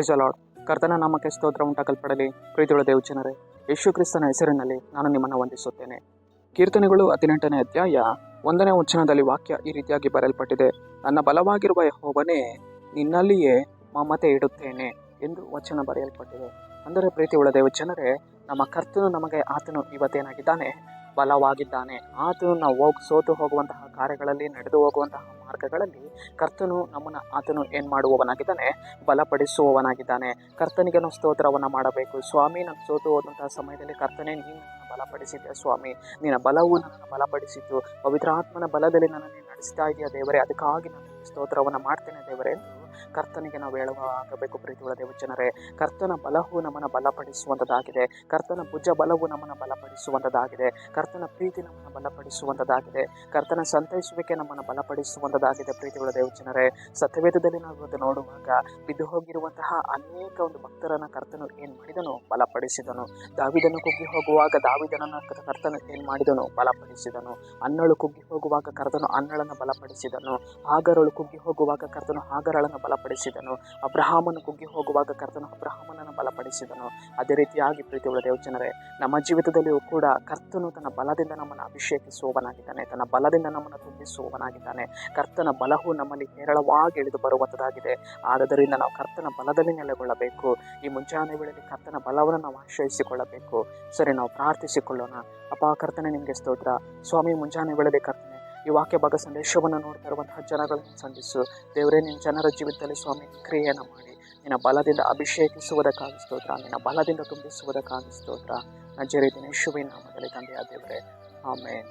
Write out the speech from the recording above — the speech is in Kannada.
Price the lord. ಕರ್ತನ ನಾಮಕ್ಕೆ ಸ್ತೋತ್ರ ಉಂಟಾಗಲ್ಪಡಲಿ. ಪ್ರೀತಿಯುಳ್ಳ ದೇವಜನರೇ, ಯೇಸು ಕ್ರಿಸ್ತನ ಹೆಸರಿನಲ್ಲಿ ನಾನು ನಿಮ್ಮನ್ನು ವಂದಿಸುತ್ತೇನೆ. ಕೀರ್ತನೆಗಳು 18ನೇ ಅಧ್ಯಾಯ 1ನೇ ವಚನದಲ್ಲಿ ವಾಕ್ಯ ಈ ರೀತಿಯಾಗಿ ಬರೆಯಲ್ಪಟ್ಟಿದೆ. ನನ್ನ ಬಲವಾಗಿರುವ ಯೆಹೋವನೇ, ನಿನ್ನಲ್ಲಿಯೇ ಮಮತೆ ಇಡುತ್ತೇನೆ ಎಂದು ವಚನ ಬರೆಯಲ್ಪಟ್ಟಿದೆ. ಅಂದರೆ ಪ್ರೀತಿಯುಳ್ಳ ದೇವಜನರೇ, ನಮ್ಮ ಕರ್ತನು ನಮಗೆ ಆತನು ಇವತ್ತೇನಾಗಿದ್ದಾನೆ, ಬಲವಾಗಿದ್ದಾನೆ. ಆತನು ನಾವು ಸೋತು ಹೋಗುವಂತಹ ಕಾರ್ಯಗಳಲ್ಲಿ, ನಡೆದು ಹೋಗುವಂತಹ ಮಾರ್ಗಗಳಲ್ಲಿ ಕರ್ತನು ನಮ್ಮನ್ನು ಆತನು ಏನು ಮಾಡುವವನಾಗಿದ್ದಾನೆ, ಬಲಪಡಿಸುವವನಾಗಿದ್ದಾನೆ. ಕರ್ತನಿಗೆ ನಾವು ಸ್ತೋತ್ರವನ್ನು ಮಾಡಬೇಕು. ಸ್ವಾಮಿ, ನಾನು ಸೋತು ಹೋದಂತಹ ಸಮಯದಲ್ಲಿ ಕರ್ತನೇ, ನೀನು ನನ್ನನ್ನು ಬಲಪಡಿಸಿದ್ದೆ ಸ್ವಾಮಿ. ನಿನ್ನ ಬಲವು ನನ್ನನ್ನು ಬಲಪಡಿಸಿತು. ಪವಿತ್ರಾತ್ಮನ ಬಲದಲ್ಲಿ ನನ್ನನ್ನು ನಡೆಸ್ತಾ ಇದೆಯಾ ದೇವರೇ, ಅದಕ್ಕಾಗಿ ನಾನು ಸ್ತೋತ್ರವನ್ನು ಮಾಡ್ತೇನೆ ದೇವರೇ ಎಂದು ಕರ್ತನಿಗೆ ನಾವು ಹೇಳುವಾಗಬೇಕು. ಪ್ರೀತಿಯುಳ್ಳ ದೇವಜನರೇ, ಕರ್ತನ ಬಲವು ನಮ್ಮನ್ನು ಬಲಪಡಿಸುವಂಥದ್ದಾಗಿದೆ. ಕರ್ತನ ಭುಜ ಬಲವು ನಮ್ಮನ್ನು ಬಲಪಡಿಸುವಂಥದ್ದಾಗಿದೆ. ಕರ್ತನ ಪ್ರೀತಿ ನಮ್ಮನ್ನು ಬಲಪಡಿಸುವಂಥದ್ದಾಗಿದೆ. ಕರ್ತನ ಸಂತೈಸುವಿಕೆ ನಮ್ಮನ್ನು ಬಲಪಡಿಸುವಂಥದ್ದಾಗಿದೆ. ಪ್ರೀತಿಯುಳ್ಳ ದೇವಜನರೇ, ಸತ್ಯವೇದದಲ್ಲಿ ನಾವು ಇವತ್ತು ನೋಡುವಾಗ ಬಿದ್ದು ಹೋಗಿರುವಂತಹ ಅನೇಕ ಒಂದು ಭಕ್ತರನ್ನ ಕರ್ತನು ಏನು ಮಾಡಿದನು, ಬಲಪಡಿಸಿದನು. ದಾವೀದನು ಕುಗ್ಗಿ ಹೋಗುವಾಗ ದಾವೀದನನ್ನು ಕರ್ತನು ಏನು ಮಾಡಿದನು, ಬಲಪಡಿಸಿದನು. ಅನ್ನಳು ಕುಗ್ಗಿ ಹೋಗುವಾಗ ಕರ್ತನು ಅನ್ನಳನ್ನು ಬಲಪಡಿಸಿದನು. ಹಾಗರಳು ಕುಗ್ಗಿ ಹೋಗುವಾಗ ಕರ್ತನು ಹಾಗರಳನ್ನು ಬಲಪಡಿಸಿದನು. ಅಬ್ರಹಾಮನು ಕುಗ್ಗಿ ಹೋಗುವಾಗ ಕರ್ತನು ಅಬ್ರಹಾಮನನ್ನು ಬಲಪಡಿಸಿದನು. ಅದೇ ರೀತಿಯಾಗಿ ಪ್ರೀತಿಯುಳ್ಳ ದೇವಜನರೇ, ನಮ್ಮ ಜೀವಿತದಲ್ಲಿಯೂ ಕೂಡ ಕರ್ತನು ತನ್ನ ಬಲದಿಂದ ನಮ್ಮನ್ನು ಅಭಿಷೇಕಿಸುವವನಾಗಿದ್ದಾನೆ, ತನ್ನ ಬಲದಿಂದ ನಮ್ಮನ್ನು ತುಂಬಿಸುವವನಾಗಿದ್ದಾನೆ. ಕರ್ತನ ಬಲವು ನಮ್ಮಲ್ಲಿ ಹೇರಳವಾಗಿ ಇಳಿದು ಬರುವಂಥದ್ದಾಗಿದೆ. ಆದ್ದರಿಂದ ನಾವು ಕರ್ತನ ಬಲದಲ್ಲಿ ನೆಲೆಗೊಳ್ಳಬೇಕು. ಈ ಮುಂಜಾನೆ ವೇಳೆಯಲ್ಲಿ ಕರ್ತನ ಬಲವನ್ನು ನಾವು ಆಶ್ರಯಿಸಿಕೊಳ್ಳಬೇಕು. ಸರಿ, ನಾವು ಪ್ರಾರ್ಥಿಸಿಕೊಳ್ಳೋಣ. ಅಪ್ಪ ಕರ್ತನೆ, ನಿಮಗೆ ಸ್ತೋತ್ರ ಸ್ವಾಮಿ. ಮುಂಜಾನೆ ವೇಳೆಯಲ್ಲಿ ಕರ್ತನೆ, ಈ ವಾಕ್ಯ ಭಾಗ ಸಂದೇಶವನ್ನು ನೋಡ್ತಾ ಇರುವಂತಹ ಜನಗಳನ್ನು ಸಂಧಿಸು ದೇವರೇ. ನಿನ್ನ ಜನರ ಜೀವಿತದಲ್ಲಿ ಸ್ವಾಮಿ ಕ್ರಿಯೆಯನ್ನು ಮಾಡಿ ನಿನ್ನ ಬಲದಿಂದ ಅಭಿಷೇಕಿಸುವುದಕ್ಕಾಗಿ ಸ್ತೋತ್ರ, ನಿನ್ನ ಬಲದಿಂದ ತುಂಬಿಸುವುದಕ್ಕಾಗಿ ಸ್ತೋತ್ರ. ನಜರೇತಿನ ಯೇಸುವಿನ ನಾಮದಲ್ಲಿ ತಂದೆಯಾದ ದೇವರೇ, ಆಮೆನ್.